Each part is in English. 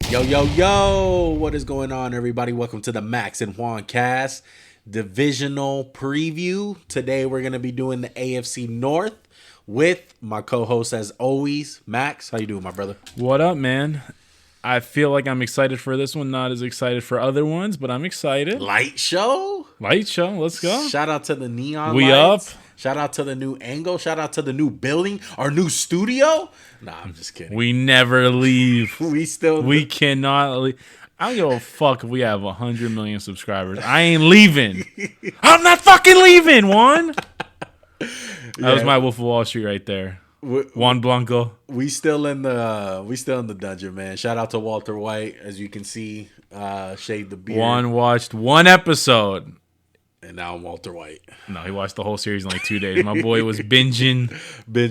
Yo, yo, yo, what is going on, everybody? Welcome to the Max and Juan Cast divisional preview. Today, we're going to be doing the AFC North with my co-host, as always, Max. How you doing, my brother? What up, man? I feel like I'm excited for this one, not as excited for other ones, but I'm excited. Light show? Light show, let's go. Shout out to the neon We lights. up. Shout out to the new angle. Shout out to the new building, our new studio. Nah, I'm just kidding. We never leave. We cannot leave. I don't give a fuck if we have 100 million subscribers. I ain't leaving. I'm not fucking leaving, Juan. That was my Wolf of Wall Street right there. Juan Blanco. We still in the dungeon, man. Shout out to Walter White, as you can see, shade the beard. Juan watched one episode. And now I'm Walter White. No, he watched the whole series in like 2 days. My boy was binge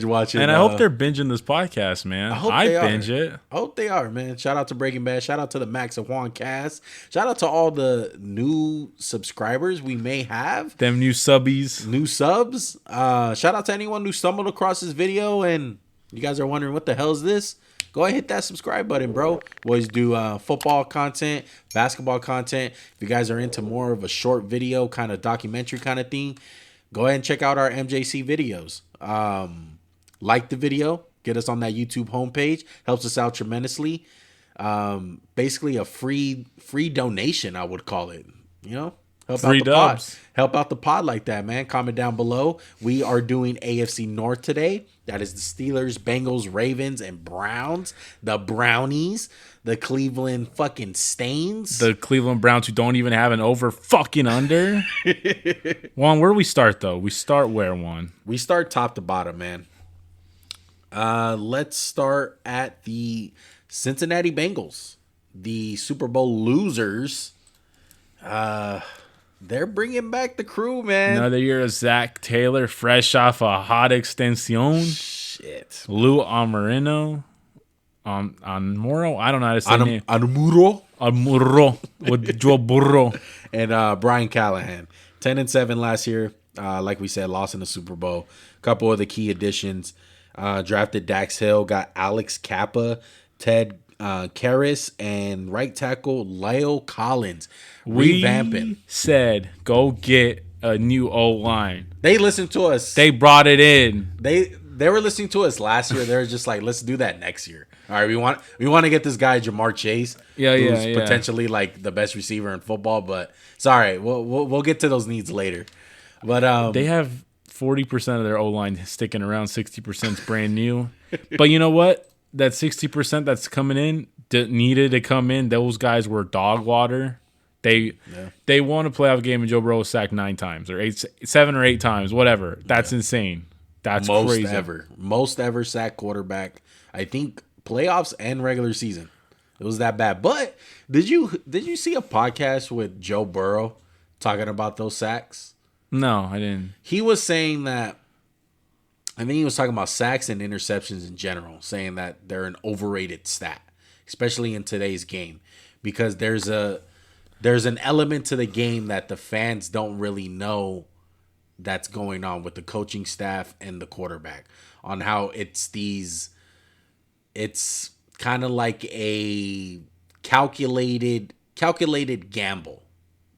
watching. And I hope they're binging this podcast, man. I binge it. I hope they are, man. Shout out to Breaking Bad. Shout out to the Max and Juan Cast. Shout out to all the new subscribers we may have. Them new subbies. New subs. Shout out to anyone who stumbled across this video and you guys are wondering what the hell is this? Go ahead and hit that subscribe button, bro. We always do football content, basketball content. If you guys are into more of a short video, kind of documentary kind of thing, go ahead and check out our MJC videos. Like the video. Get us on that YouTube homepage. Helps us out tremendously. Basically a free donation, I would call it. You know? Help free out the dubs. pod. Help out the pod like that, man. Comment down below. We are doing AFC North today. That is the Steelers, Bengals, Ravens, and Browns. The Brownies. The Cleveland fucking Stains. The Cleveland Browns, who don't even have an over fucking under. Juan, where do we start, though? We start where, Juan? We start top to bottom, man. Let's start at the Cincinnati Bengals. The Super Bowl losers. They're bringing back the crew, man. Another year of Zach Taylor, fresh off a hot extension. Shit. Lou Amarino. Moro. I don't know how to say his name. Amuro. With Joe Burrow. And Brian Callahan. 10-7 last year. Like we said, lost in the Super Bowl. A couple of the key additions. Drafted Dax Hill. Got Alex Kappa. Ted Karras. And right tackle Lyle Collins. Revamping. We said, go get a new O-line. They listened to us. They brought it in. They were listening to us last year. They were just like, let's do that next year. All right, we want to get this guy Jamar Chase, who's potentially like the best receiver in football. But sorry, we'll get to those needs later. But they have 40% of their O-line sticking around. 60% is brand new. But you know what? That 60% that's coming in needed to come in. Those guys were dog water. They won a playoff game and Joe Burrow was sacked 9 times or 7 or 8 times, whatever. That's insane. That's crazy. Most ever sacked quarterback. I think playoffs and regular season. It was that bad. But did you see a podcast with Joe Burrow talking about those sacks? No, I didn't. He was saying that. I think he was talking about sacks and interceptions in general, saying that they're an overrated stat, especially in today's game, because there's an element to the game that the fans don't really know that's going on with the coaching staff and the quarterback, on how it's kind of like a calculated gamble,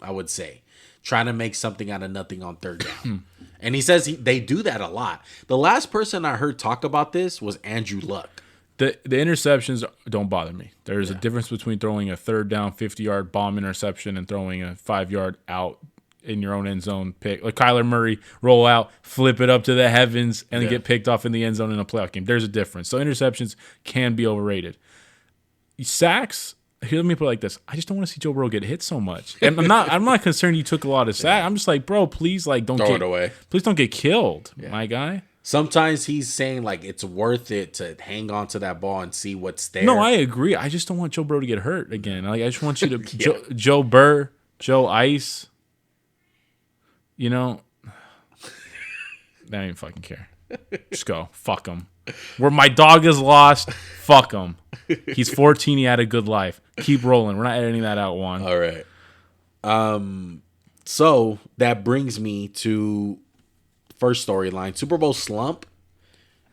I would say, trying to make something out of nothing on third down. And he says they do that a lot. The last person I heard talk about this was Andrew Luck. The interceptions don't bother me. There's a difference between throwing a third down 50-yard bomb interception and throwing a 5-yard out in your own end zone pick. Like Kyler Murray, roll out, flip it up to the heavens, and then get picked off in the end zone in a playoff game. There's a difference. So interceptions can be overrated. Sacks, here, let me put it like this. I just don't want to see Joe Burrow get hit so much. And I'm not concerned you took a lot of sacks. I'm just like, bro, please don't throw it away. Please don't get killed, my guy. Sometimes he's saying like it's worth it to hang on to that ball and see what's there. No, I agree. I just don't want Joe Burrow to get hurt again. Like I just want you to Joe Burr, Joe Ice. You know, I don't even fucking care. Just go. Fuck him. Where my dog is lost, fuck him. He's 14. He had a good life. Keep rolling. We're not editing that out, Juan. All right. So that brings me to first storyline. Super Bowl slump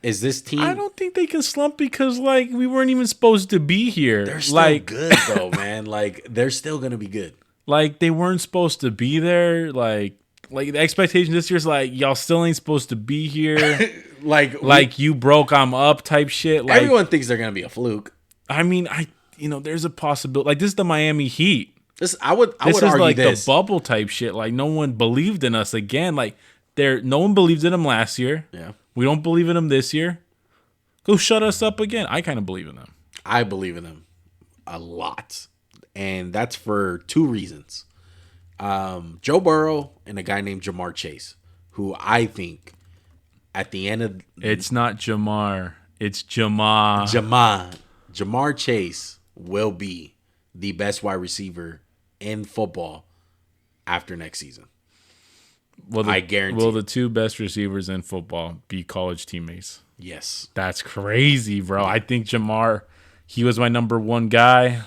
Is this team? I don't think they can slump because like we weren't even supposed to be here. They're still like good though, man. Like they're still gonna be good. Like they weren't supposed to be there. Like the expectation this year's like y'all still ain't supposed to be here. like you broke, I'm up type shit. Like everyone thinks they're gonna be a fluke. I mean, there's a possibility. Like this is the Miami Heat. I would argue like this. The bubble type shit. Like no one believed in us again. Like no one believed in them last year. Yeah. We don't believe in them this year. Go shut us up again. I kind of believe in them. I believe in them a lot. And that's for two reasons. Joe Burrow and a guy named Jamar Chase, who I think at the end of... It's not Jamar. It's Jamar. Jamar Chase will be the best wide receiver in football after next season. I guarantee. Will the two best receivers in football be college teammates? Yes. That's crazy, bro. I think Jamar, he was my number one guy.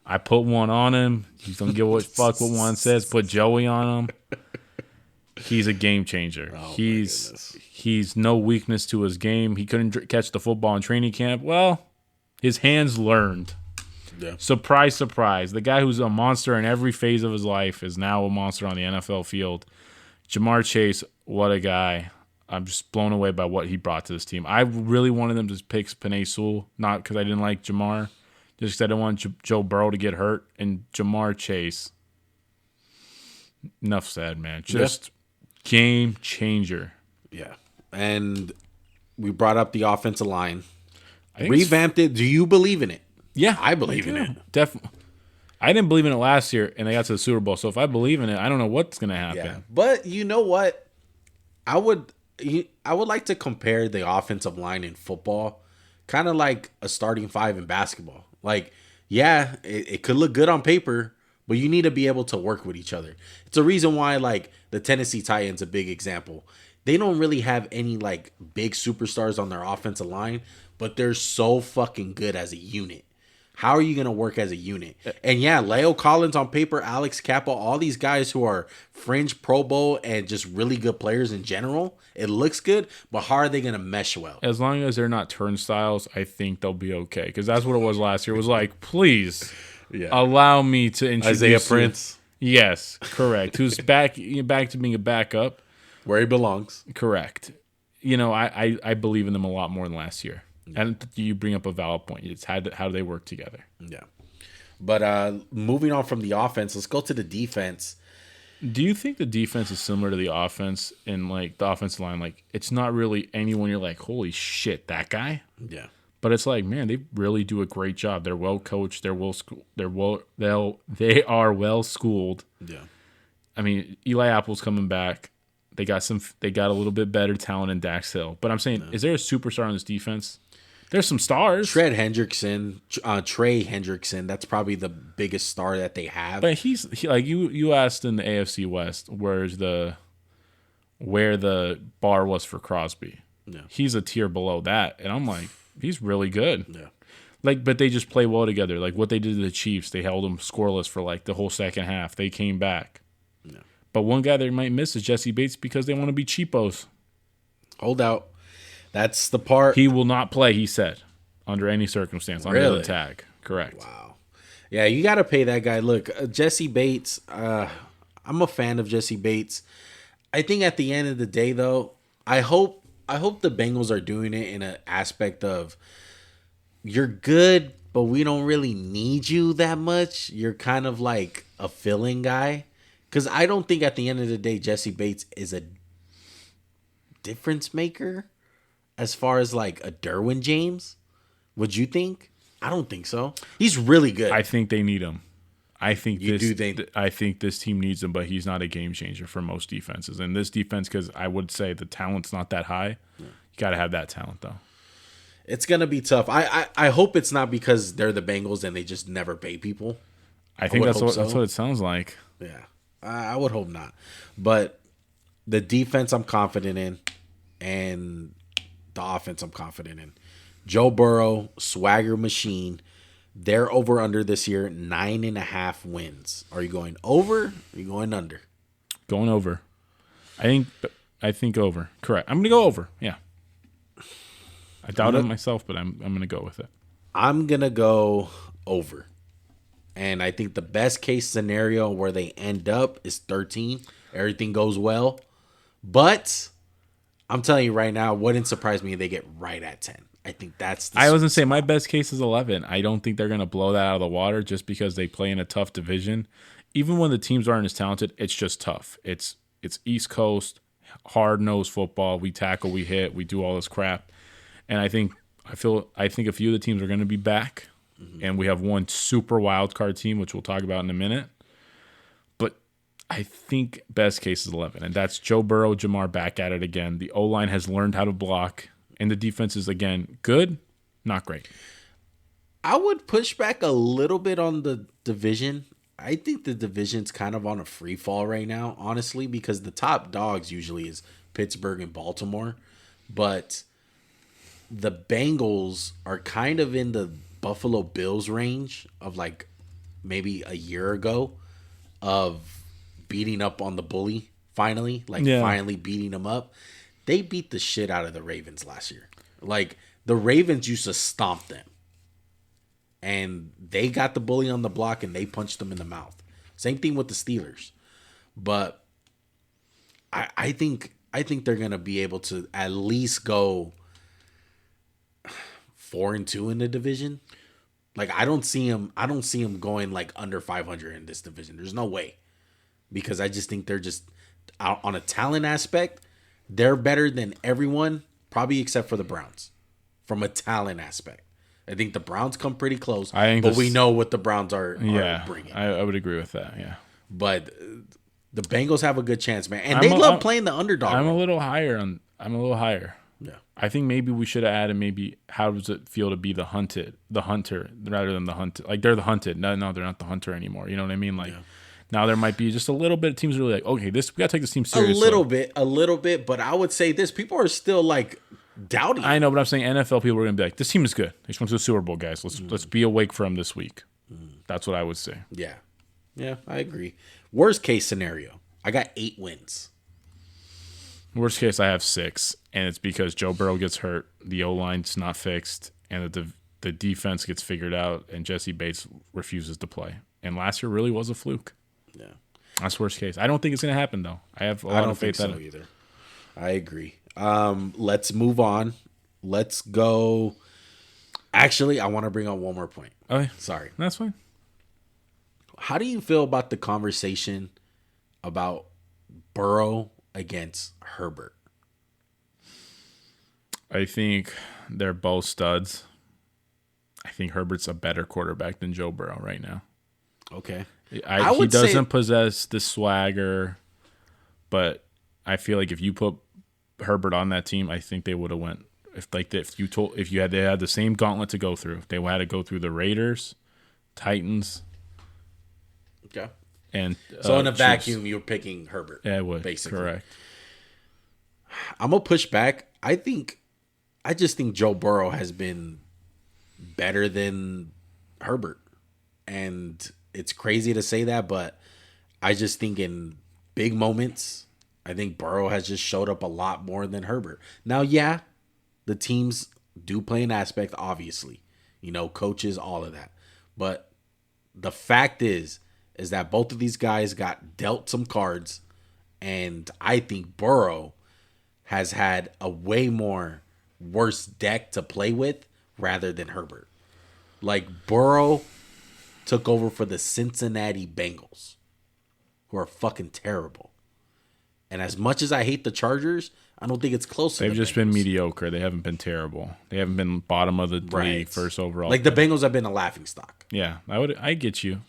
I put one on him. You don't give a fuck what one says. Put Joey on him. He's a game changer. Oh, he's no weakness to his game. He couldn't catch the football in training camp. Well, his hands learned. Yeah. Surprise, surprise. The guy who's a monster in every phase of his life is now a monster on the NFL field. Jamar Chase, what a guy. I'm just blown away by what he brought to this team. I really wanted them to pick Penei Sewell, not because I didn't like Jamar, just because I didn't want Joe Burrow to get hurt. And Jamar Chase, enough said, man. Just game changer. Yeah. And we brought up the offensive line. Revamped it. Do you believe in it? Yeah. I believe in it. Definitely. I didn't believe in it last year, and they got to the Super Bowl. So if I believe in it, I don't know what's going to happen. Yeah. But you know what? I would like to compare the offensive line in football kind of like a starting five in basketball. Like, yeah, it could look good on paper, but you need to be able to work with each other. It's a reason why, like, the Tennessee Titans, a big example. They don't really have any, like, big superstars on their offensive line, but they're so fucking good as a unit. How are you going to work as a unit? And yeah, Leo Collins on paper, Alex Kappa, all these guys who are fringe Pro Bowl and just really good players in general, it looks good, but how are they going to mesh well? As long as they're not turnstiles, I think they'll be okay. Because that's what it was last year. It was like, please allow me to introduce Isaiah Prince. Yes, correct. Who's back to being a backup. Where he belongs. Correct. I believe in them a lot more than last year. And you bring up a valid point. It's how do they work together? Yeah. But moving on from the offense, let's go to the defense. Do you think the defense is similar to the offense in like the offensive line? Like it's not really anyone you're like, holy shit, that guy. Yeah. But it's like, man, they really do a great job. They're well coached. They are well schooled. Yeah. I mean, Eli Apple's coming back. They got a little bit better talent in Dax Hill. But I'm saying, is there a superstar on this defense? There's some stars. Trey Hendrickson. That's probably the biggest star that they have. But he like you asked in the AFC West, where the bar was for Crosby. Yeah. He's a tier below that, and I'm like, he's really good. Yeah. Like, but they just play well together. Like what they did to the Chiefs, they held them scoreless for like the whole second half. They came back. Yeah. But one guy they might miss is Jesse Bates because they want to be cheapos. Hold out. That's the part. He will not play, he said, under any circumstance, under the tag. Correct. Wow. Yeah, you got to pay that guy. Look, Jesse Bates, I'm a fan of Jesse Bates. I think at the end of the day, though, I hope the Bengals are doing it in an aspect of you're good, but we don't really need you that much. You're kind of like a fill-in guy. Because I don't think at the end of the day, Jesse Bates is a difference maker. As far as like a Derwin James, would you think? I don't think so. He's really good. I think they need him. I think this team needs him, but he's not a game changer for most defenses. And this defense, because I would say the talent's not that high. Yeah. You got to have that talent, though. It's gonna be tough. I hope it's not because they're the Bengals and they just never pay people. I think that's what it sounds like. Yeah, I would hope not. But the defense, I'm confident in, and the offense I'm confident in. Joe Burrow, swagger machine. They're over under this year, 9.5 wins. Are you going over? Or are you going under? Going over. I think over. Correct. I'm gonna go over. Yeah. I doubt it myself, but I'm going to go with it. I'm going to go over. And I think the best case scenario where they end up is 13. Everything goes well. But I'm telling you right now, wouldn't surprise me if they get right at 10. I think that's I was going to say my best case is 11. I don't think they're going to blow that out of the water just because they play in a tough division. Even when the teams aren't as talented, it's just tough. It's East Coast, hard-nosed football. We tackle, we hit, we do all this crap. And I think a few of the teams are going to be back. And we have one super wild card team, which we'll talk about in a minute. But I think best case is 11. And that's Joe Burrow, Jamar back at it again. The O-line has learned how to block. And the defense is, again, good, not great. I would push back a little bit on the division. I think the division's kind of on a free fall right now, honestly, because the top dogs usually is Pittsburgh and Baltimore. But the Bengals are kind of in the Buffalo Bills range of like maybe a year ago of beating up on the bully finally beating them up. They beat the shit out of the Ravens last year. Like the Ravens used to stomp them and they got the bully on the block and they punched them in the mouth. Same thing with the Steelers. But I think they're going to be able to at least go 4-2 in the division. Like I don't see him going like under 500 in this division. There's no way. Because I just think they're just out on a talent aspect, they're better than everyone, probably except for the Browns. From a talent aspect. I think the Browns come pretty close, but we know what the Browns are bringing. I would agree with that, yeah. But the Bengals have a good chance, man. And they love playing the underdog. I'm a little higher. Yeah. I think maybe we should have added maybe how does it feel to be the hunter rather than the hunted. Like they're the hunted. No, they're not the hunter anymore. You know what I mean? Like now there might be just a little bit of teams really like, okay, we gotta take this team seriously. A little bit, but I would say this, people are still like doubting. I know, but I'm saying NFL people are gonna be like, this team is good. They just went to the Super Bowl, guys. Let's be awake for them this week. That's what I would say. Yeah. Yeah, I agree. Worst case scenario, I got 8 wins. Worst case, I have 6, and it's because Joe Burrow gets hurt, the O-line's not fixed, and the defense gets figured out, and Jesse Bates refuses to play. And last year really was a fluke. Yeah, that's worst case. I don't think it's going to happen, though. I have a lot of faith in it. Either. I agree. Let's move on. Let's go. Actually, I want to bring on one more point. Okay. Sorry. That's fine. How do you feel about the conversation about Burrow against Herbert? I think they're both studs. I think Herbert's a better quarterback than Joe Burrow right now. Okay. He doesn't possess the swagger, but I feel like if you put Herbert on that team, I think they would have went. They had the same gauntlet to go through. They had to go through the Raiders, Titans. Okay. And so in a vacuum, you're picking Herbert. Yeah, I would. Basically. Correct. I'm gonna push back. I just think Joe Burrow has been better than Herbert, and it's crazy to say that, but I just think in big moments, I think Burrow has just showed up a lot more than Herbert. Now, yeah, the teams do play an aspect, obviously, coaches, all of that, but the fact is that both of these guys got dealt some cards, and I think Burrow has had a way more worse deck to play with rather than Herbert. Like, Burrow took over for the Cincinnati Bengals, who are fucking terrible. And as much as I hate the Chargers, I don't think it's close to They've the just been mediocre. They haven't been terrible. They haven't been bottom of the league, first overall. Like, the Bengals have been a laughingstock. Yeah, I get you.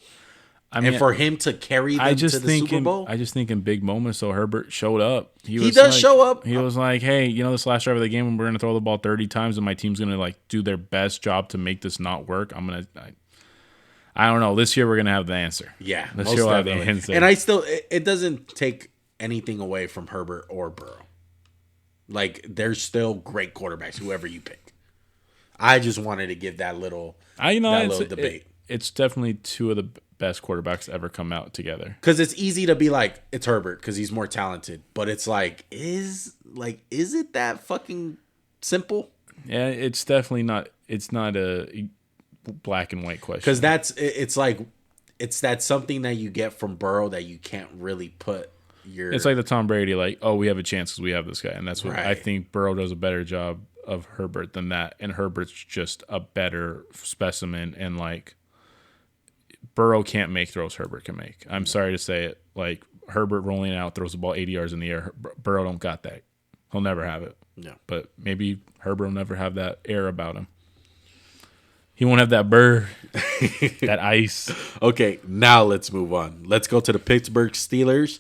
And for him to carry them to the Super Bowl? I just think in big moments, so Herbert showed up. He does show up. He was like, hey, this last drive of the game, we're going to throw the ball 30 times, and my team's going to do their best job to make this not work. I don't know. This year, we're going to have the answer. Yeah, this year we'll have the answer. And it doesn't take anything away from Herbert or Burrow. Like, they're still great quarterbacks, whoever you pick. I just wanted to give that little debate. It's definitely two of the best quarterbacks ever come out together. Because it's easy to be like, it's Herbert because he's more talented. But it's like, is it that fucking simple? Yeah, it's definitely not. It's not a black and white question. Because that's something that you get from Burrow that you can't really put your. It's like the Tom Brady, like, oh, we have a chance because we have this guy, and that's what I Right. think. Burrow does a better job of Herbert than that, and Herbert's just a better specimen. And like, Burrow can't make throws Herbert can make. I'm sorry to say it. Like Herbert rolling out throws the ball 80 yards in the air. Burrow don't got that. He'll never have it. No. But maybe Herbert will never have that air about him. He won't have that burr, that ice. Okay, now let's move on. Let's go to the Pittsburgh Steelers,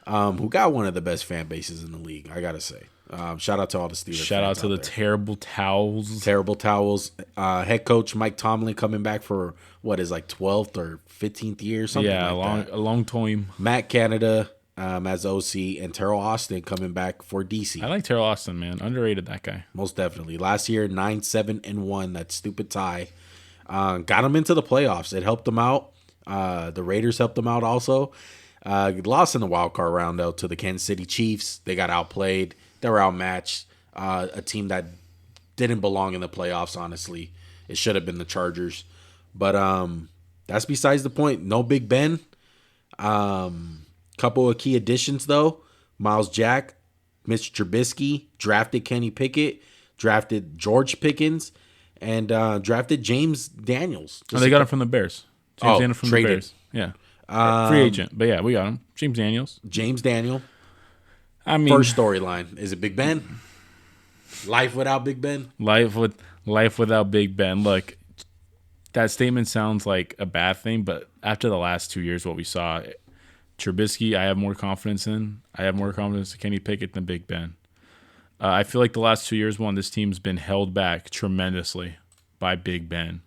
who got one of the best fan bases in the league, I gotta say. Shout out to all the Steelers. Shout out to the terrible towels. Terrible Towels. Head coach Mike Tomlin coming back for what is like 12th or 15th year, something like that. A long time. Matt Canada as OC and Terrell Austin coming back for DC. I like Terrell Austin, man. Underrated, that guy. Most definitely. Last year, 9-7-1, that stupid tie. Got him into the playoffs. It helped them out. The Raiders helped them out also. Lost in the wild card round, though, to the Kansas City Chiefs. They got outplayed. They were outmatched. A team that didn't belong in the playoffs, honestly. It should have been the Chargers. But that's besides the point. No Big Ben. Couple of key additions, though. Miles Jack, Mitch Trubisky, drafted Kenny Pickett, drafted George Pickens, and drafted James Daniels. They got him from the Bears. James Daniels from traded. the Bears. Yeah. Free agent. But yeah, we got him. James Daniels. James Daniel. I mean, First storyline. Is it Big Ben? Life without Big Ben? life without Big Ben. Look, that statement sounds like a bad thing, but after the last 2 years, what we saw, Trubisky, I have more confidence in. I have more confidence in Kenny Pickett than Big Ben. I feel like the last 2 years, this team's been held back tremendously by Big Ben.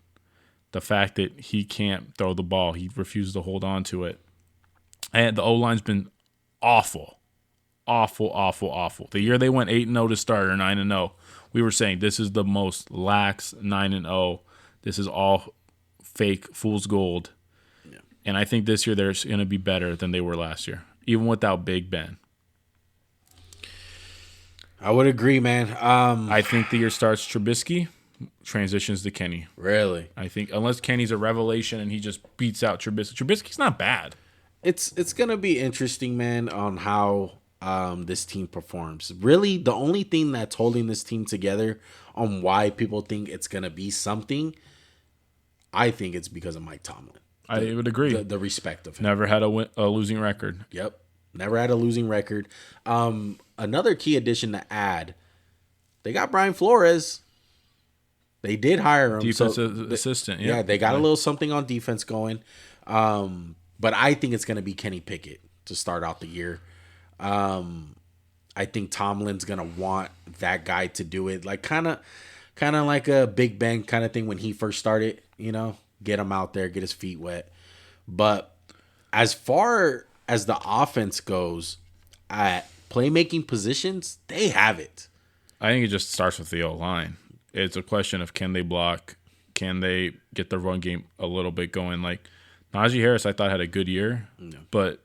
The fact that he can't throw the ball, he refuses to hold on to it. And the O-line's been awful. Awful, awful, awful. The year they went 8-0 to start, or 9-0, we were saying this is the most lax 9-0. This is all fake, fool's gold. Yeah. And I think this year they're going to be better than they were last year, even without Big Ben. I would agree, man. I think the year starts Trubisky, transitions to Kenny. Really? I think unless Kenny's a revelation and he just beats out Trubisky. Trubisky's not bad. It's going to be interesting, man, on how this team performs. Really, the only thing that's holding this team together on why people think it's going to be something, I think it's because of Mike Tomlin. I would agree. The respect of him. Never had a losing record. Yep. Never had a losing record. Another key addition to add, they got Brian Flores. They did hire him. Defensive assistant. Yeah, they got a little something on defense going. But I think it's going to be Kenny Pickett to start out the year. I think Tomlin's going to want that guy to do it. Like kind of like a Big Ben kind of thing when he first started, get him out there, get his feet wet. But as far as the offense goes at playmaking positions, they have it. I think it just starts with the O-line. It's a question of can they block? Can they get the run game a little bit going? Like Najee Harris, I thought had a good year, but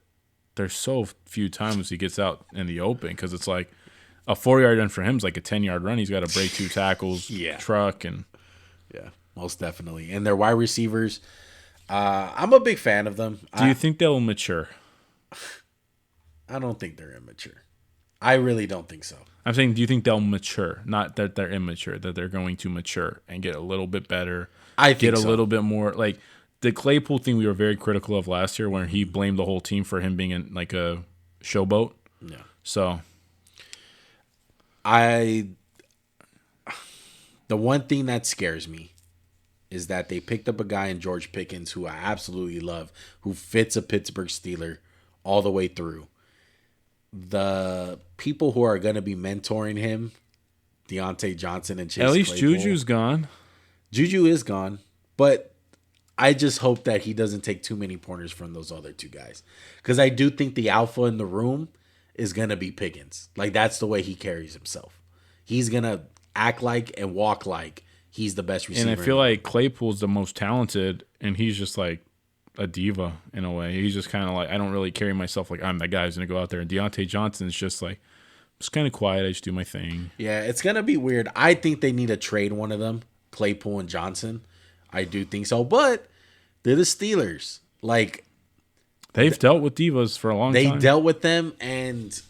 there's so few times he gets out in the open because it's like a 4-yard run for him is like a 10-yard run. He's got to break 2 tackles, truck, and most definitely. And their wide receivers, I'm a big fan of them. Do you think they'll mature? I don't think they're immature. I really don't think so. I'm saying, do you think they'll mature? Not that they're immature, that they're going to mature and get a little bit better. I think get a little bit more like the Claypool thing we were very critical of last year, where he blamed the whole team for him being in like a showboat. Yeah. So, the one thing that scares me is that they picked up a guy in George Pickens who I absolutely love, who fits a Pittsburgh Steeler all the way through. The people who are going to be mentoring him, Deontay Johnson and Chase at least Claypool, Juju's gone. Juju is gone, but I just hope that he doesn't take too many pointers from those other 2 guys. Because I do think the alpha in the room is going to be Pickens. Like, that's the way he carries himself. He's going to act like and walk like he's the best receiver. And I feel like Claypool's the most talented, and he's just like a diva in a way. He's just kind of like, I don't really carry myself like I'm that guy who's going to go out there. And Deontay Johnson's just like It's kind of quiet. I just do my thing. Yeah, it's gonna be weird. I think they need to trade one of them, Claypool and Johnson. I do think so, but they're the Steelers. Like They've dealt with divas for a long time. they dealt with them, and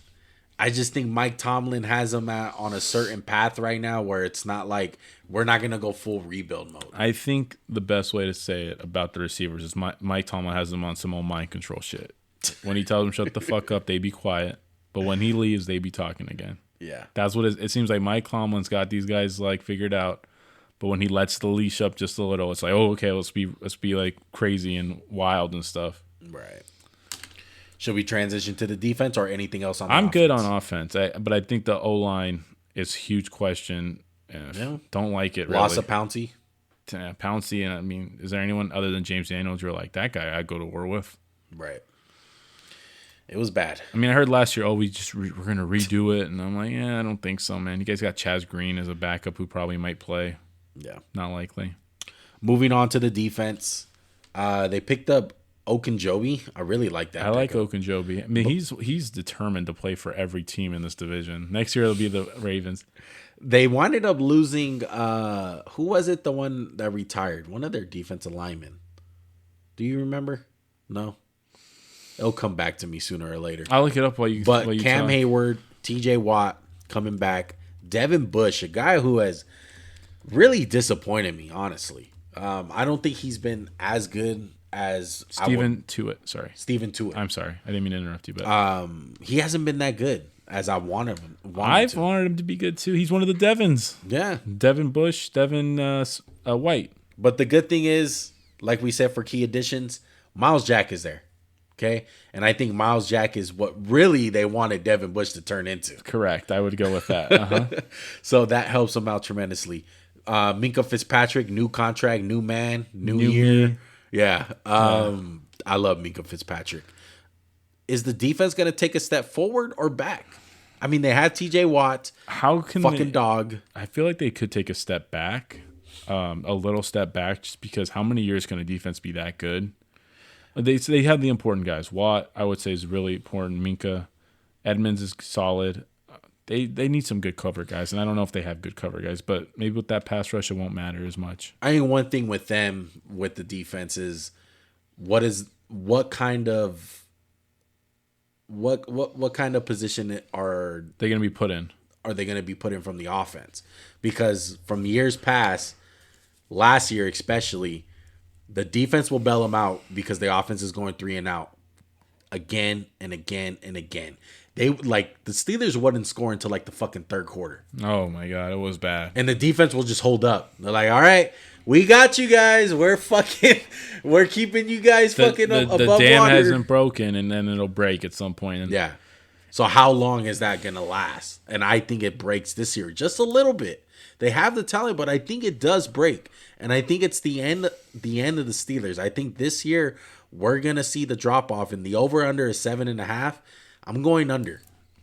I just think Mike Tomlin has them on a certain path right now where it's not like we're not gonna go full rebuild mode. I think the best way to say it about the receivers is Mike Tomlin has them on some old mind control shit. When he tells them shut the fuck up, they be quiet. But when he leaves, they be talking again. Yeah, That's what it seems like. Mike Tomlin's got these guys like figured out. But when he lets the leash up just a little, it's like, oh, okay, let's be like crazy and wild and stuff. right. Should we transition to the defense or anything else on the I'm offense? good on offense, but I think the O-line is a huge question. Yeah. Don't like it. Loss really. of Pouncey. Pouncey, and I mean, is there anyone other than James Daniels you're like, that guy I'd go to war with? Right. It was bad. I mean, I heard last year, we're going to redo it. And I'm like, yeah, I don't think so, man. You guys got Chaz Green as a backup who probably might play. Yeah. Not likely. Moving on to the defense. They picked up Okunjobi. I really like that. I like Okunjobi. I mean, he's determined to play for every team in this division. Next year, it'll be the Ravens. They winded up losing, who was it, the one that retired? One of their defensive linemen. Do you remember? No? It'll come back to me sooner or later. I'll look it up while you Cam talk. Hayward, TJ Watt coming back. Devin Bush, a guy who has really disappointed me, honestly. I don't think he's been as good as Steven Tuitt. Steven Tuitt. I'm sorry. I didn't mean to interrupt you, but He hasn't been that good as I wanted him. I've wanted him to be good too. He's one of the Devons. Yeah. Devin Bush, Devin White. But the good thing is, like we said for key additions, Miles Jack is there. Okay? And I think Miles Jack is what really they wanted Devin Bush to turn into. Correct. I would go with that. Uh-huh. So that helps him out tremendously. Minka Fitzpatrick, new contract, new man, new year. Me. Yeah. I love Minka Fitzpatrick. Is the defense going to take a step forward or back? I mean, they had TJ Watt. How can dog. I feel like they could take a step back, a little step back, just because how many years can a defense be that good? They have the important guys. Watt, I would say, is really important. Minka, Edmonds is solid. They need some good cover guys, and I don't know if they have good cover guys, but maybe with that pass rush, it won't matter as much. I think one thing with them, with the defense, is what kind of position are they going to be put in? Are they going to be put in from the offense? Because from years past, last year especially, the defense will bail them out because the offense is going 3 and out again and again and again. They like the Steelers wouldn't score until like the fucking third quarter. Oh my god, it was bad. And the defense will just hold up. They're like, all right, we got you guys. We're keeping you guys fucking up above water. The dam hasn't broken, and then it'll break at some point. Yeah. So how long is that gonna last? And I think it breaks this year just a little bit. They have the talent, but I think it does break. And I think it's the end of the Steelers. I think this year we're gonna see the drop off, and the over under is 7.5. I'm going under.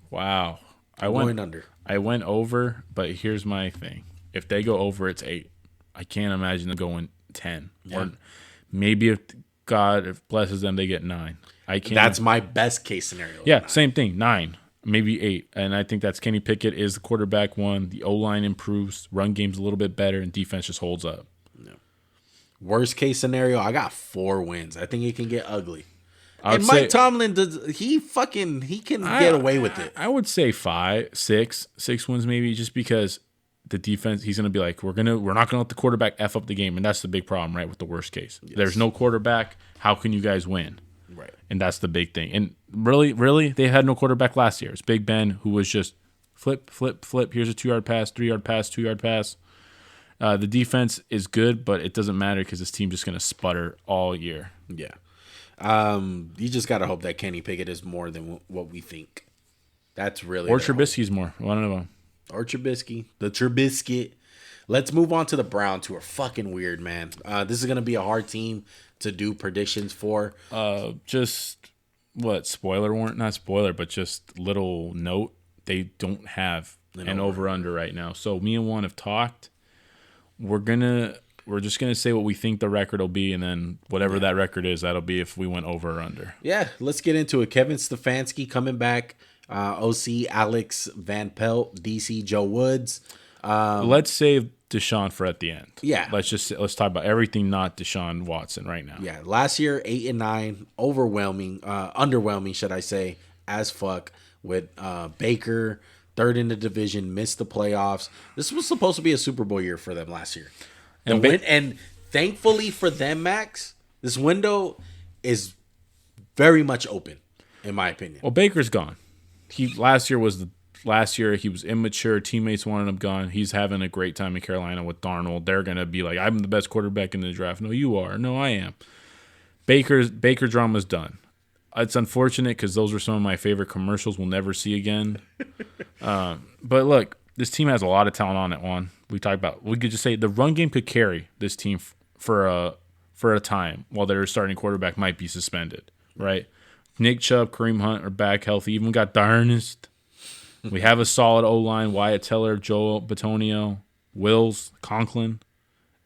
Wow. I went over, but here's my thing. If they go over, it's 8. I can't imagine them going 10. Yeah. Or maybe if God blesses them, they get 9. I can't. That's my best case scenario. Yeah, same thing. 9, maybe 8. And I think that's Kenny Pickett is the quarterback one. The O-line improves. Run game's a little bit better, and defense just holds up. Yeah. Worst case scenario, I got 4 wins. I think it can get ugly. And Mike Tomlin he can get away with it. I would say 6 wins maybe, just because the defense, he's gonna be like, we're not gonna let the quarterback F up the game, and that's the big problem, right? With the worst case. Yes. There's no quarterback, how can you guys win? Right. And that's the big thing. And really, they had no quarterback last year. It's Big Ben, who was just flip, here's a 2-yard pass, 3-yard pass, 2-yard pass. The defense is good, but it doesn't matter because this team's just gonna sputter all year. Yeah. You just gotta hope that Kenny Pickett is more than what we think. That's really. Or Trubisky's more. One of them. Or Trubisky, the Trubisky. Let's move on to the Browns, who are fucking weird, man. This is gonna be a hard team to do predictions for. Just what spoiler warrant? Not spoiler, but just little note. They don't have an over/under right now. So me and Juan have talked. We're just going to say what we think the record will be, and then whatever that record is, that'll be if we went over or under. Yeah, let's get into it. Kevin Stefanski coming back. OC Alex Van Pelt, DC Joe Woods. Let's save Deshaun for at the end. Yeah. Let's talk about everything not Deshaun Watson right now. Yeah, last year 8-9, underwhelming, should I say, as fuck with Baker, third in the division, missed the playoffs. This was supposed to be a Super Bowl year for them last year. And thankfully for them, Max, this window is very much open, in my opinion. Well, Baker's gone. Last year he was immature. Teammates wanted him gone. He's having a great time in Carolina with Darnold. They're gonna be like, I'm the best quarterback in the draft. No, you are. No, I am. Baker drama's done. It's unfortunate because those were some of my favorite commercials we'll never see again. But look, this team has a lot of talent on it. We could just say the run game could carry this team for a time while their starting quarterback might be suspended, right? Nick Chubb, Kareem Hunt are back healthy. Even got Darnest. We have a solid O-line, Wyatt Teller, Joel Bitonio, Wills, Conklin.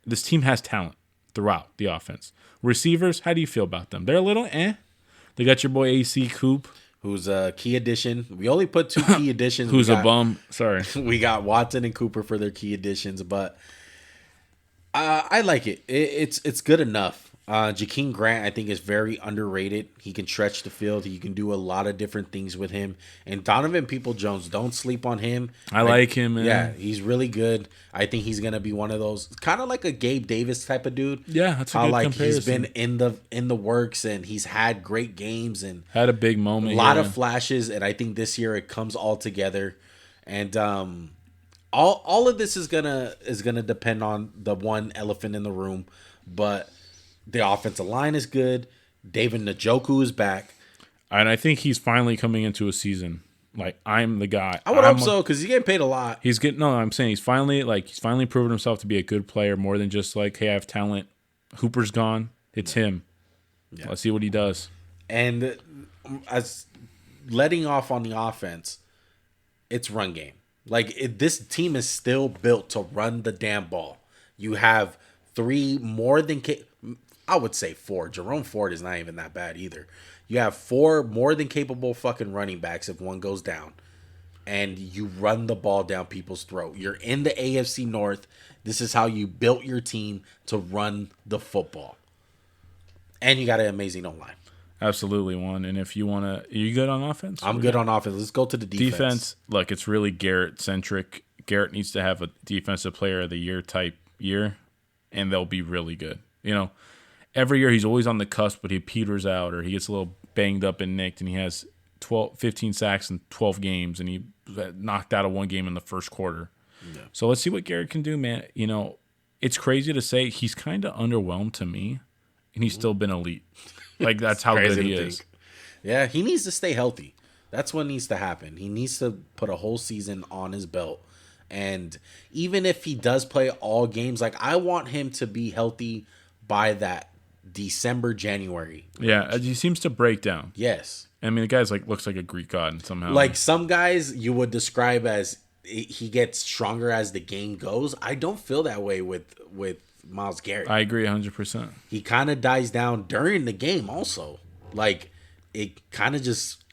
This team has talent throughout the offense. Receivers, how do you feel about them? They're a little They got your boy AC Coop. Who's a key addition. We only put 2 key additions. Who's a bum. Sorry. We got Watson and Cooper for their key additions, but I like it. It's good enough. Jakeem Grant, I think, is very underrated. He can stretch the field. He can do a lot of different things with him. And Donovan Peoples-Jones, don't sleep on him. I like him, man. Yeah, he's really good. I think he's gonna be one of those kind of like a Gabe Davis type of dude. Yeah, that's a good comparison. He's been in the works and he's had great games and had a big moment. A lot of flashes, and I think this year it comes all together. And all of this is gonna depend on the one elephant in the room, but the offensive line is good. David Njoku is back. And I think he's finally coming into a season. Like, I'm the guy. I would hope so, because he's getting paid a lot. I'm saying he's finally proven himself to be a good player more than just like, hey, I have talent. Hooper's gone. It's him. Yeah. Let's see what he does. And as letting off on the offense, it's run game. Like, this team is still built to run the damn ball. You have 3 more than I would say 4. Jerome Ford is not even that bad either. You have 4 more than capable fucking running backs if one goes down. And you run the ball down people's throat. You're in the AFC North. This is how you built your team to run the football. And you got an amazing O-line. Absolutely, one. And if you want to... Are you good on offense? I'm good on offense. Let's go to the defense. Defense, look, it's really Garrett-centric. Garrett needs to have a Defensive Player of the Year type year, and they'll be really good. You know, every year he's always on the cusp, but he peters out or he gets a little banged up and nicked, and he has 15 sacks in 12 games, and he knocked out of one game in the first quarter. Yeah. So let's see what Garrett can do, man. You know, it's crazy to say he's kind of underwhelmed to me, and he's still been elite. Like, that's how good he is. Yeah, he needs to stay healthy. That's what needs to happen. He needs to put a whole season on his belt. And even if he does play all games, like, I want him to be healthy by that December, January. Yeah, he seems to break down. Yes. I mean, the guy's like looks like a Greek god somehow. Like, some guys you would describe as he gets stronger as the game goes. I don't feel that way with Myles Garrett. I agree 100%. He kind of dies down during the game also. Like, it kind of just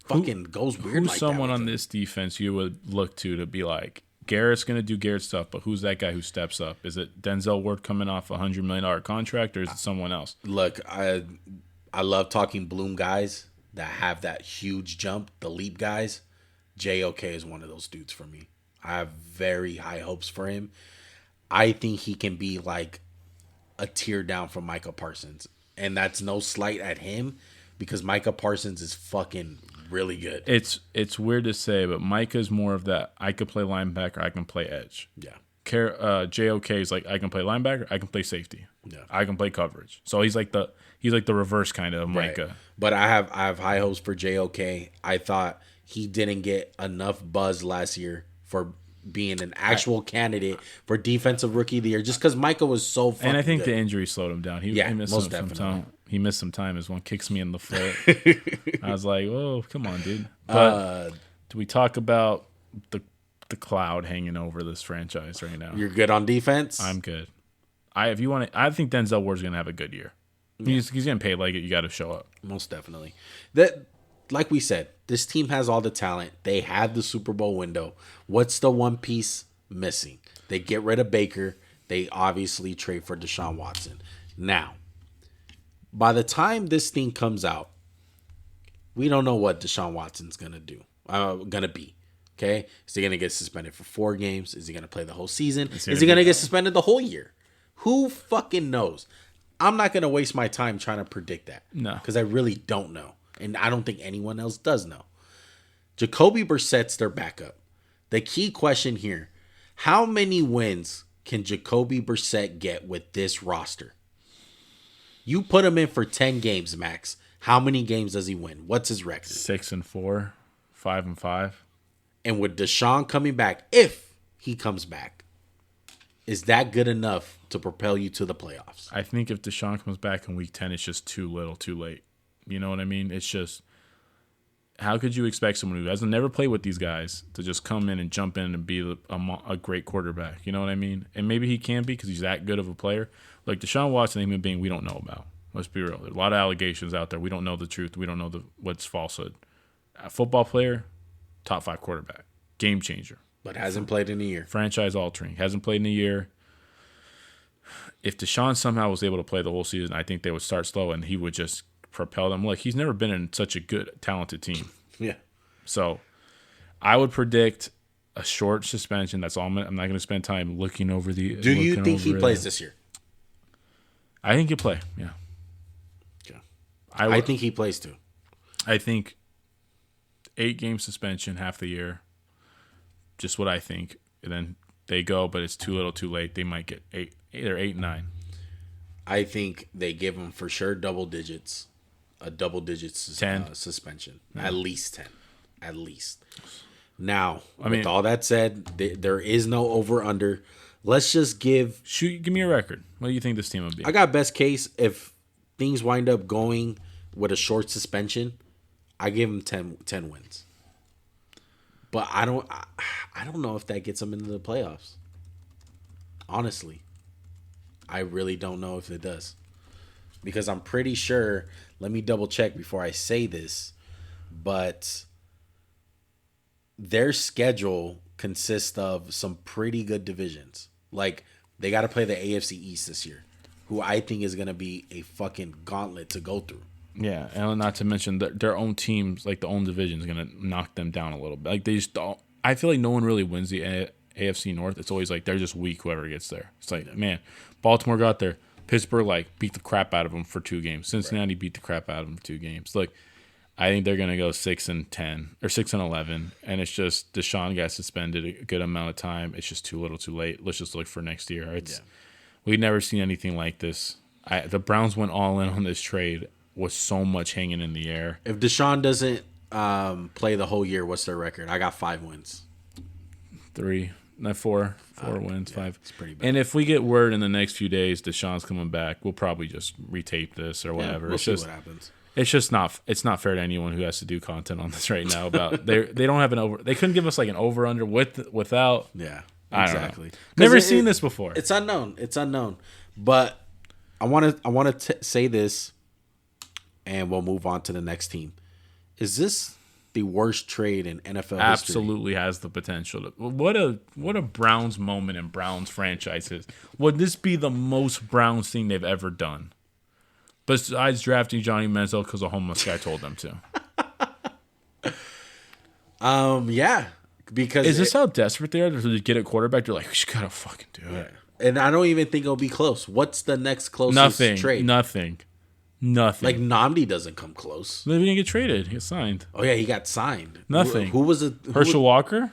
fucking goes weird. Who's someone on this defense you would look to be like, Garrett's going to do Garrett stuff, but who's that guy who steps up? Is it Denzel Ward coming off a $100 million contract, or is it someone else? Look, I love talking Bloom guys that have that huge jump, the leap guys. JOK is one of those dudes for me. I have very high hopes for him. I think he can be like a tier down from Micah Parsons. And that's no slight at him, because Micah Parsons is fucking really good. It's weird to say, but Micah's more of that, I could play linebacker, I can play edge. Yeah. JOK is like, I can play linebacker, I can play safety. Yeah. I can play coverage. So he's like the reverse kind of Micah. Right. But I have high hopes for JOK. I thought he didn't get enough buzz last year for being an actual candidate for Defensive Rookie of the Year, just because Micah was so fucking And I think good. the injury slowed him down. He missed most some time. He missed some time as one kicks me in the foot. I was like, "Whoa, come on, dude!" But do we talk about the cloud hanging over this franchise right now? You're good on defense. I'm good. I think Denzel Ward's gonna have a good year. He's getting paid like it. You got to show up. Most definitely. That, like we said, This team has all the talent. They have the Super Bowl window. What's the one piece missing? They get rid of Baker. They obviously trade for Deshaun Watson. Now, by the time this thing comes out, we don't know what Deshaun Watson's gonna be. Okay, is he gonna get suspended for 4 games? Is he gonna play the whole season? Is he gonna get suspended the whole year? Who fucking knows? I'm not gonna waste my time trying to predict that. No, because I really don't know, and I don't think anyone else does know. Jacoby Brissett's their backup. The key question here: how many wins can Jacoby Brissett get with this roster? You put him in for 10 games, Max. How many games does he win? What's his record? 6-4, 5-5. And with Deshaun coming back, if he comes back, is that good enough to propel you to the playoffs? I think if Deshaun comes back in week 10, it's just too little, too late. You know what I mean? It's just, how could you expect someone who hasn't never played with these guys to just come in and jump in and be a great quarterback? You know what I mean? And maybe he can be because he's that good of a player. Like Deshaun Watson, human being, we don't know about. Let's be real. There's a lot of allegations out there. We don't know the truth. We don't know what's falsehood. A football player, top 5 quarterback, game changer. But hasn't played in a year. Franchise altering. Hasn't played in a year. If Deshaun somehow was able to play the whole season, I think they would start slow and he would just propel them. Like, he's never been in such a good, talented team. Yeah. So I would predict a short suspension. That's all. I'm not going to spend time looking over the. Do you think he plays this year? I think he'll play. Yeah. Yeah. I think he plays too. I think 8-game suspension, half the year. Just what I think. And then they go, but it's too little, too late. They might get 8, either 8, 9. I think they give him for sure double digits. A double digits suspension. Yeah. At least 10. At least. Now, with all that said, there is no over-under. Let's just give me a record. What do you think this team will be? I got best case. If things wind up going with a short suspension, I give him 10 wins. But I don't know if that gets them into the playoffs. Honestly. I really don't know if it does. Because I'm pretty sure, let me double check before I say this, but their schedule consists of some pretty good divisions. Like, they got to play the AFC East this year, who I think is going to be a fucking gauntlet to go through. Yeah, and not to mention their own teams, like the own division, is going to knock them down a little bit. Like, they just don't. I feel like no one really wins the AFC North. It's always like they're just weak, whoever gets there. It's like, man, Baltimore got there. Pittsburgh, beat the crap out of them for 2 games. Cincinnati beat the crap out of them for 2 games. Like, I think they're going to go 6-10 or 6-11, and it's just Deshaun got suspended a good amount of time. It's just too little, too late. Let's just look for next year. We've never seen anything like this. The Browns went all in on this trade with so much hanging in the air. If Deshaun doesn't play the whole year, what's their record? I got 5 wins. 4 wins, 5. It's pretty bad. And if we get word in the next few days Deshaun's coming back, we'll probably just retape this or whatever. We'll see what happens. It's just not fair to anyone who has to do content on this right now about they don't have an over. They couldn't give us like an over under without. Yeah, exactly. Never seen this before. It's unknown. But I want to say this, and we'll move on to the next team. Is this the worst trade in NFL history? Absolutely has the potential to. What a Browns moment in Browns franchises. Would this be the most Browns thing they've ever done? Besides drafting Johnny Manziel because a homeless guy told them to. Yeah. Because is this how desperate they are to get a quarterback? They're like, we just gotta fucking do it. And I don't even think it'll be close. What's the next closest trade? Nothing. Like Nnamdi doesn't come close. He didn't get traded. He got signed. Oh yeah, he got signed. Nothing. Who was it? Herschel Walker? At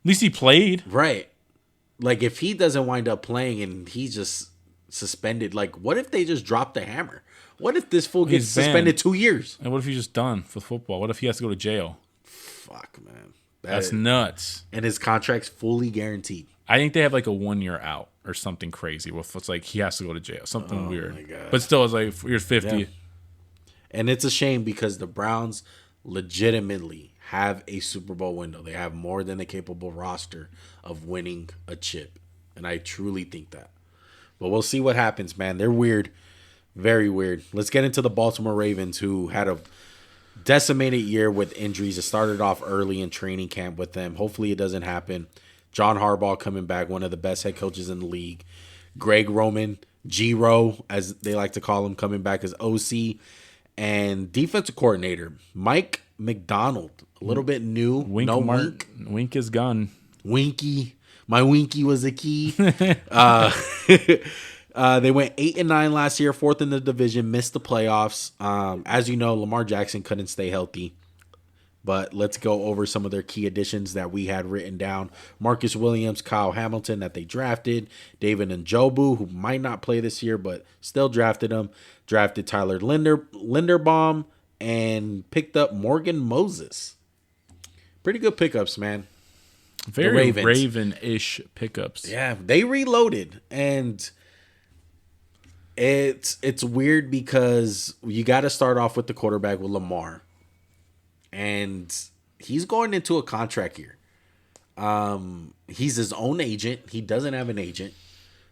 least he played. Right. Like if he doesn't wind up playing and he's just suspended, like what if they just drop the hammer? What if this fool gets suspended 2 years? And what if he's just done for football? What if he has to go to jail? Fuck, man. That's nuts. And his contract's fully guaranteed. I think they have like a 1 year out or something crazy. It's like he has to go to jail. Something weird. My God. But still, it's like you're 50. Yeah. And it's a shame because the Browns legitimately have a Super Bowl window. They have more than a capable roster of winning a chip. And I truly think that. But we'll see what happens, man. They're weird. Very weird. Let's get into the Baltimore Ravens, who had a decimated year with injuries. It started off early in training camp with them. Hopefully it doesn't happen. John Harbaugh coming back, one of the best head coaches in the league. Greg Roman, G-Ro, as they like to call him, coming back as OC. And defensive coordinator, Mike McDonald. A little bit new. Wink is gone. Winky. My Winky was a key. They went 8-9 last year, 4th in the division, missed the playoffs. As you know, Lamar Jackson couldn't stay healthy. But let's go over some of their key additions that we had written down. Marcus Williams, Kyle Hamilton that they drafted. David Njoku, who might not play this year, but still drafted him. Drafted Tyler Linderbaum and picked up Morgan Moses. Pretty good pickups, man. Very Raven-ish pickups. Yeah, they reloaded. And it's weird because you got to start off with the quarterback with Lamar. And he's going into a contract year. He's his own agent. He doesn't have an agent.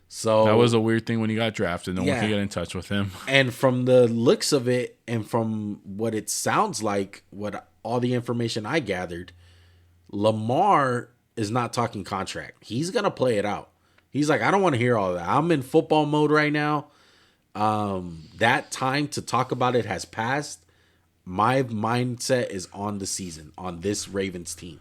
So that was a weird thing when he got drafted. No one could get in touch with him. And from the looks of it and from what it sounds like, what all the information I gathered, Lamar is not talking contract. He's going to play it out. He's like, I don't want to hear all that. I'm in football mode right now. That time to talk about it has passed. My mindset is on the season, on this Ravens team.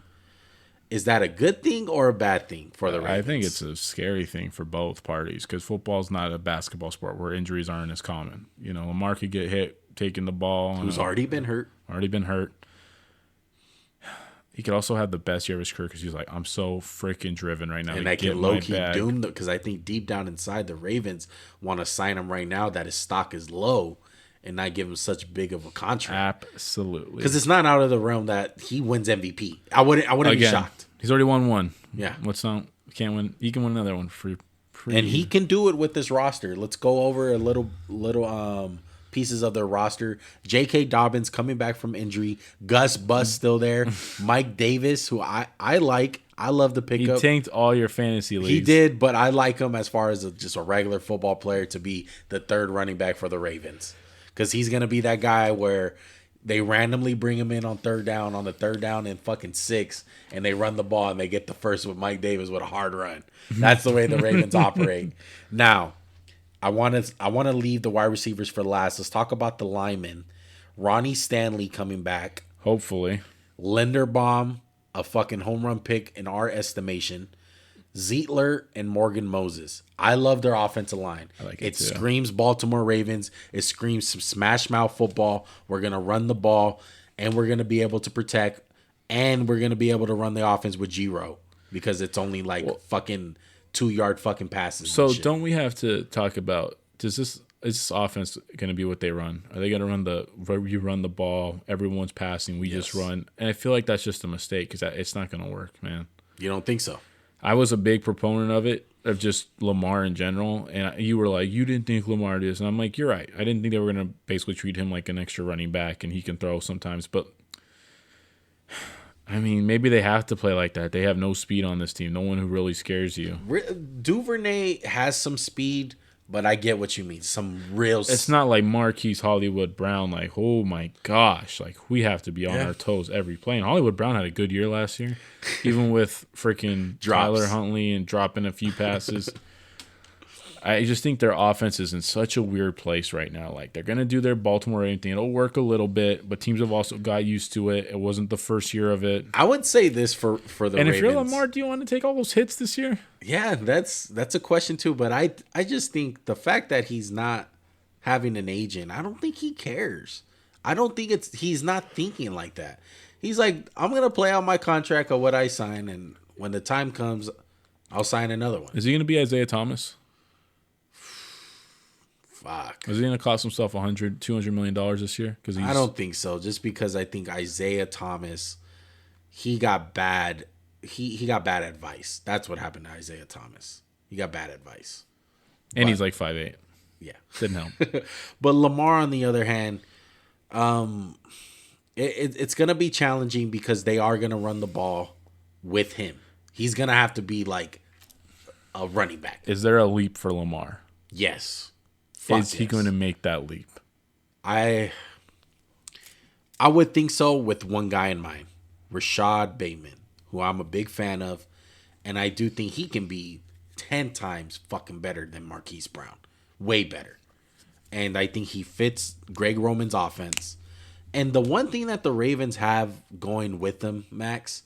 Is that a good thing or a bad thing for the Ravens? I think it's a scary thing for both parties because football's not a basketball sport where injuries aren't as common. You know, Lamar could get hit taking the ball. Who's already been hurt. He could also have the best year of his career because he's like, I'm so freaking driven right now. And I can low-key doom them because I think deep down inside the Ravens want to sign him right now that his stock is low and not give him such big of a contract. Absolutely. Because it's not out of the realm that he wins MVP. I wouldn't be shocked. He's already won one. Yeah. Can't win. He can win another one for free. And he can do it with this roster. Let's go over a little pieces of their roster. J.K. Dobbins coming back from injury. Gus Bus still there. Mike Davis, who I like. I love the pickup. He tanked all your fantasy leagues. He did, but I like him as far as just a regular football player to be the third running back for the Ravens. Because he's going to be that guy where they randomly bring him in on third down and fucking 6, and they run the ball and they get the first with Mike Davis with a hard run. That's the way the Ravens operate. Now, I want to leave the wide receivers for last. Let's talk about the linemen. Ronnie Stanley coming back. Hopefully. Linderbaum, a fucking home run pick in our estimation. Zietler and Morgan Moses. I love their offensive line. I like it screams Baltimore Ravens. It screams some smash mouth football. We're going to run the ball, and we're going to be able to protect, and we're going to be able to run the offense with G-Ro because it's only fucking 2-yard fucking passes. So don't we have to talk about, is this offense going to be what they run? Are they going to run you run the ball, everyone's passing, we just run? And I feel like that's just a mistake because it's not going to work, man. You don't think so? I was a big proponent of it, of just Lamar in general. And you were like, you didn't think Lamar did this. And I'm like, you're right. I didn't think they were going to basically treat him like an extra running back and he can throw sometimes. But, I mean, maybe they have to play like that. They have no speed on this team. No one who really scares you. Duvernay has some speed, but I get what you mean. Some real. It's not like Marquise Hollywood Brown. Like, oh my gosh, like we have to be on our toes every play. And Hollywood Brown had a good year last year, even with freaking Tyler Huntley and dropping a few passes. I just think their offense is in such a weird place right now. Like they're gonna do their Baltimore Ravens thing. It'll work a little bit, but teams have also got used to it. It wasn't the first year of it. I would say this for the Ravens. And if you're Lamar, do you want to take all those hits this year? Yeah, that's a question too. But I just think the fact that he's not having an agent, I don't think he cares. I don't think he's not thinking like that. He's like, I'm gonna play out my contract of what I sign, and when the time comes, I'll sign another one. Is he gonna be Isaiah Thomas? Fuck. Is he going to cost himself $200 million this year? I don't think so. Just because I think Isaiah Thomas, he got bad. He got bad advice. That's what happened to Isaiah Thomas. He got bad advice. And he's like 5'8". Yeah. Didn't help. But Lamar, on the other hand, it's going to be challenging because they are going to run the ball with him. He's going to have to be like a running back. Is there a leap for Lamar? Yes. Is he going to make that leap? I I would think so with one guy in mind, Rashad Bateman, who I'm a big fan of, and I do think he can be 10 times fucking better than Marquise Brown. Way better. And I think he fits Greg Roman's offense. And the one thing that the Ravens have going with them, Max,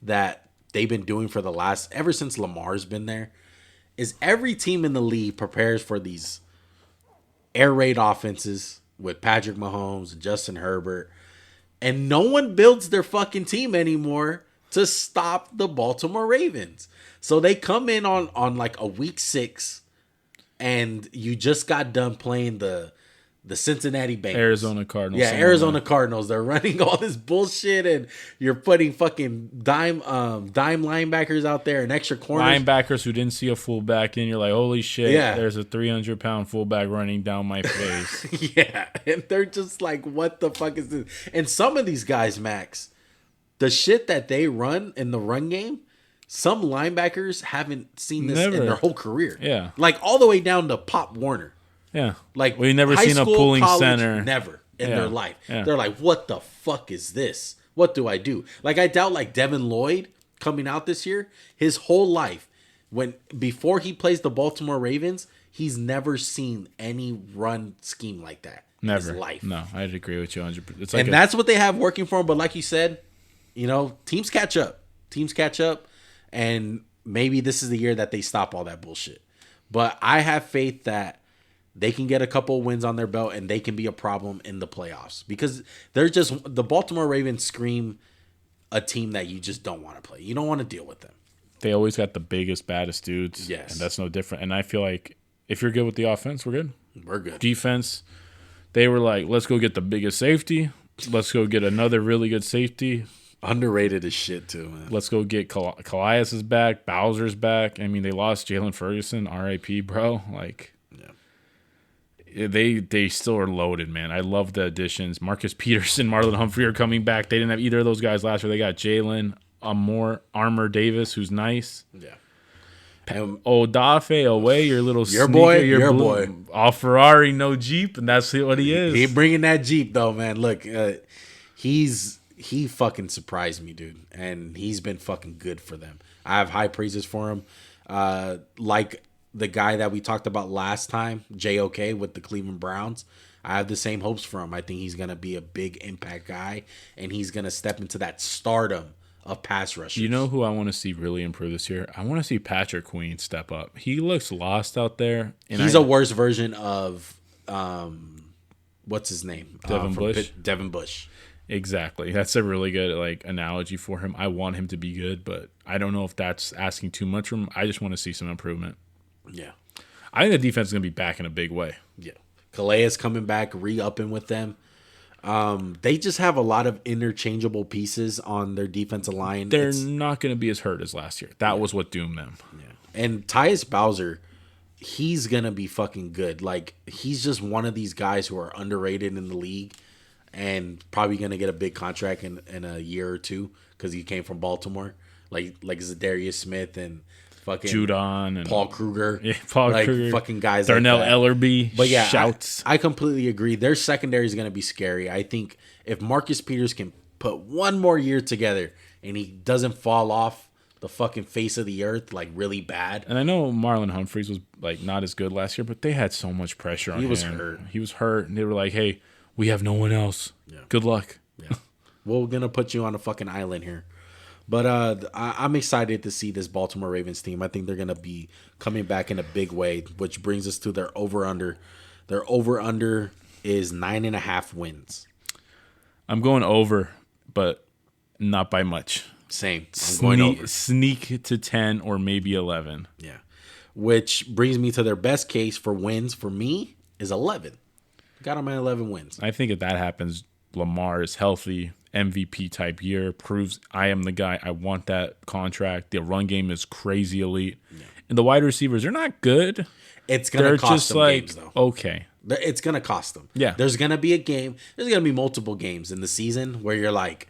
that they've been doing for the ever since Lamar's been there, is every team in the league prepares for these air raid offenses with Patrick Mahomes and Justin Herbert. And no one builds their fucking team anymore to stop the Baltimore Ravens. So they come in on like a week 6, and you just got done playing the Cincinnati Bengals. Arizona Cardinals. Yeah, Arizona Cardinals. They're running all this bullshit, and you're putting fucking dime linebackers out there and extra corners. Linebackers who didn't see a fullback, and you're like, holy shit, Yeah. There's a 300-pound fullback running down my face. Yeah, and they're just like, what the fuck is this? And some of these guys, Max, the shit that they run in the run game, some linebackers haven't seen this in their whole career. Yeah. Like all the way down to Pop Warner. Yeah. Like we've never high seen a school, pulling college, center. Never in Yeah. their life. Yeah. They're like, what the fuck is this? What do I do? Like I doubt like Devin Lloyd coming out this year, his whole life, before he plays the Baltimore Ravens, he's never seen any run scheme like that. Never. In his life. No, I'd agree with you 100%. It's like And that's what they have working for him. But like you said, teams catch up. Teams catch up. And maybe this is the year that they stop all that bullshit. But I have faith that they can get a couple wins on their belt and they can be a problem in the playoffs. Because the Baltimore Ravens scream a team that you just don't want to play. You don't want to deal with them. they always got the biggest, baddest dudes. Yes. And that's no different. And I feel like if you're good with the offense, we're good. We're good. Defense, they were like, let's go get the biggest safety. Let's go get another really good safety. Underrated as shit, too, man. Let's go get Calais is back. Bowser's back. I mean, they lost Jalen Ferguson. R.I.P., bro. Like, yeah. They still are loaded, man. I love the additions. Marcus Peterson, Marlon Humphrey are coming back. They didn't have either of those guys last year. They got Jalen Armour Davis, who's nice. Yeah. Odafe away, your little Your sneaker, boy, your your blue, boy. all Ferrari, no Jeep, and that's what he is. He bringing that Jeep, though, man. Look, he fucking surprised me, dude. And he's been fucking good for them. I have high praises for him. Like the guy that we talked about last time, JOK with the Cleveland Browns. I have the same hopes for him. I think he's going to be a big impact guy, and he's going to step into that stardom of pass rushers. You know who I want to see really improve this year? I want to see Patrick Queen step up. He looks lost out there. And he's a worse version of, what's his name? Devin Bush. Devin Bush. Exactly. That's a really good analogy for him. I want him to be good, but I don't know if that's asking too much from him. I just want to see some improvement. Yeah. I think the defense is going to be back in a big way. Yeah. Calais is coming back, re-upping with them. They just have a lot of interchangeable pieces on their defensive line. They're not going to be as hurt as last year. That was what doomed them. Yeah. And Tyus Bowser, he's going to be fucking good. Like, he's just one of these guys who are underrated in the league and probably going to get a big contract in a year or two because he came from Baltimore. Like Zadarius Smith and fucking Judon and Paul Kruger. Yeah, Paul Kruger. Fucking guys Darnell like that. Ellerbe. But yeah, shouts. I completely agree. Their secondary is going to be scary. I think if Marcus Peters can put one more year together and he doesn't fall off the fucking face of the earth like really bad. And I know Marlon Humphreys was like not as good last year, but they had so much pressure on him. He was hurt. He was hurt, and they were like, "Hey, we have no one else. Yeah. Good luck." Yeah. We're going to put you on a fucking island here. But I'm excited to see this Baltimore Ravens team. I think they're going to be coming back in a big way, which brings us to their over-under. Their over-under is 9.5 wins. I'm going over, but not by much. Same. I'm going over. Sneak to 10 or maybe 11. Yeah. Which brings me to their best case for wins for me is 11. Got them at 11 wins. I think if that happens, Lamar is healthy, MVP type year, proves I am the guy. I want that contract. The run game is crazy elite. Yeah. And the wide receivers are not good. It's going to cost them games, though. Okay. It's going to cost them. Yeah. There's going to be a game. There's going to be multiple games in the season where you're like,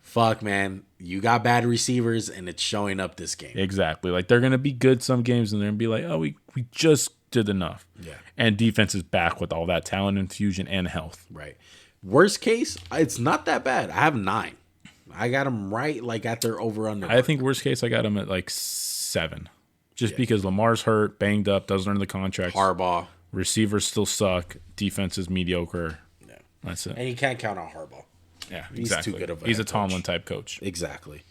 fuck, man, you got bad receivers and it's showing up this game. Exactly. Like they're going to be good some games and they're going to be like, oh, we just did enough. Yeah. And defense is back with all that talent infusion and health. Right. Worst case, it's not that bad. I have 9. I got them right like at their over-under. I think worst case, I got him at like 7. Just because Lamar's hurt, banged up, doesn't earn the contract. Harbaugh. Receivers still suck. Defense is mediocre. Yeah. That's it. And you can't count on Harbaugh. Yeah, He's exactly. too good of a He's a head coach. Tomlin type coach. Exactly.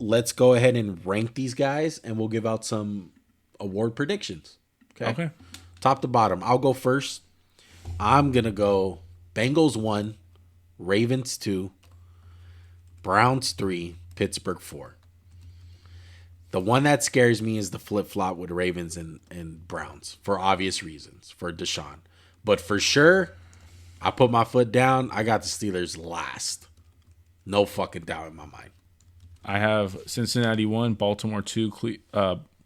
Let's go ahead and rank these guys, and we'll give out some award predictions. Okay. Top to bottom. I'll go first. I'm going to go Bengals 1, Ravens 2, Browns 3, Pittsburgh 4. The one that scares me is the flip-flop with Ravens and Browns for obvious reasons, for Deshaun. But for sure, I put my foot down. I got the Steelers last. No fucking doubt in my mind. I have Cincinnati 1, Baltimore 2,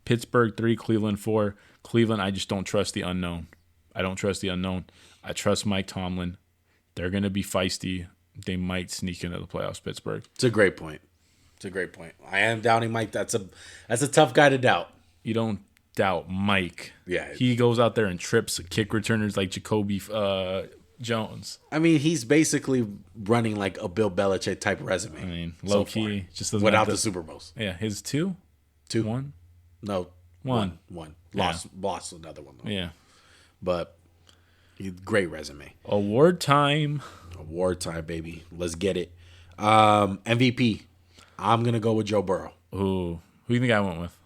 Pittsburgh 3, Cleveland 4. Cleveland, I just don't trust the unknown. I don't trust the unknown. I trust Mike Tomlin. They're going to be feisty. They might sneak into the playoffs, Pittsburgh. It's a great point. I am doubting Mike. That's a tough guy to doubt. You don't doubt Mike. Yeah. He goes out there and trips kick returners like Jacoby Jones. I mean, he's basically running like a Bill Belichick type resume. I mean, low key, just doesn't without have the Super Bowls. Yeah, his 2? 2? 1? No. 1. Lost another one though. Yeah. But great resume. Award time, baby. Let's get it. MVP. I'm gonna go with Joe Burrow. Ooh, who do you think I went with?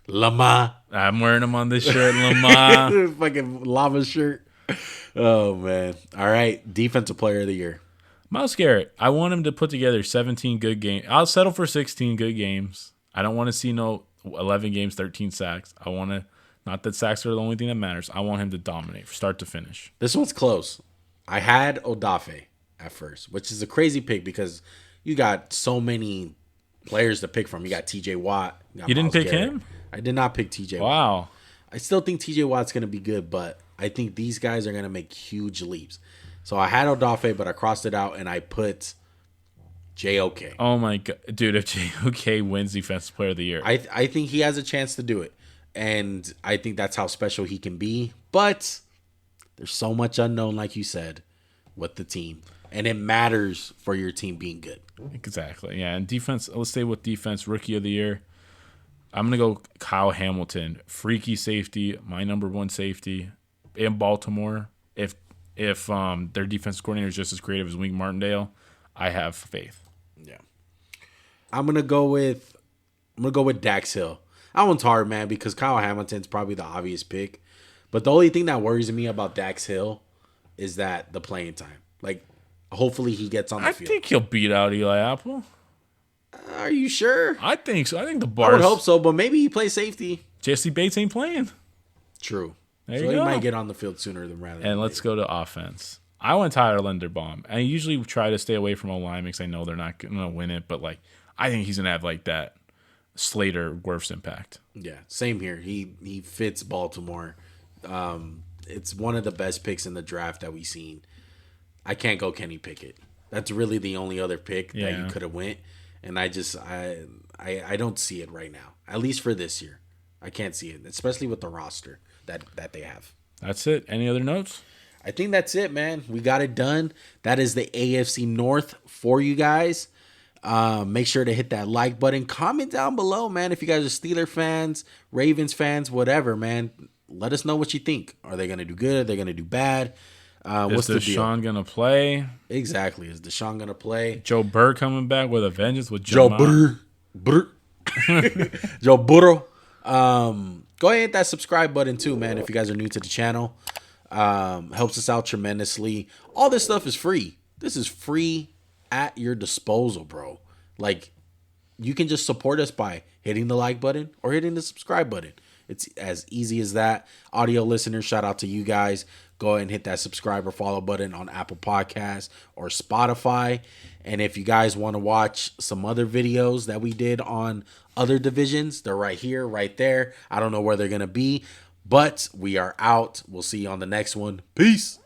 Lamar. I'm wearing him on this shirt, Lamar. Fucking lava shirt. Oh man. All right. Defensive player of the year. Myles Garrett. I want him to put together 17 good games. I'll settle for 16 good games. I don't want to see no 11 games, 13 sacks. I want to, not that sacks are the only thing that matters. I want him to dominate from start to finish. This one's close. I had Odafe at first, which is a crazy pick because you got so many players to pick from. You got TJ Watt. You didn't Myles pick Garrett. him? I did not pick TJ Watt. Wow. I still think TJ Watt's going to be good, but I think these guys are going to make huge leaps. So I had Odafe, but I crossed it out and I put JOK. Oh my God. Dude, if JOK wins Defensive Player of the Year. I think he has a chance to do it. And I think that's how special he can be. But there's so much unknown, like you said, with the team. And it matters for your team being good. Exactly. Yeah. And defense, let's stay with defense. Rookie of the Year. I'm going to go Kyle Hamilton. Freaky safety. My number 1 safety in Baltimore. If their defense coordinator is just as creative as Wink Martindale, I have faith. Yeah. I'm gonna go with Dax Hill. That one's hard, man, because Kyle Hamilton's probably the obvious pick. But the only thing that worries me about Dax Hill is that the playing time. Like, hopefully he gets on the field. I think he'll beat out Eli Apple. Are you sure? I think so. I think the I bar. would hope so, but maybe he plays safety. Jesse Bates ain't playing. True. There so you he go. might get on the field sooner than rather. And let's go to offense. I went Tyler Linderbaum. I usually try to stay away from O-line because I know they're not going to win it. But, like, I think he's going to have, like, that Slater-Wirfs impact. Yeah, same here. He fits Baltimore. It's one of the best picks in the draft that we've seen. I can't go Kenny Pickett. That's really the only other pick that you could have went. And I don't see it right now. At least for this year. I can't see it, especially with the roster that they have. That's it. Any other notes? I think that's it, man. We got it done. That is the AFC North for you guys. Make sure to hit that like button. Comment down below, man, if you guys are Steeler fans, Ravens fans, whatever, man. Let us know what you think. Are they going to do good? Are they going to do bad? What's the deal? Is Deshaun going to play? Exactly. Is Deshaun going to play? Joe Burrow coming back with a vengeance with Joe Burrow. Joe Burrow. Go ahead and hit that subscribe button too, man, if you guys are new to the channel. Helps us out tremendously. All this stuff is free. This is free at your disposal, bro. Like, you can just support us by hitting the like button or hitting the subscribe button. It's as easy as that. Audio listeners, shout out to you guys. Go ahead and hit that subscribe or follow button on Apple Podcasts or Spotify. And if you guys want to watch some other videos that we did on other divisions, they're right here, right there. I don't know where they're going to be, but we are out. We'll see you on the next one. Peace.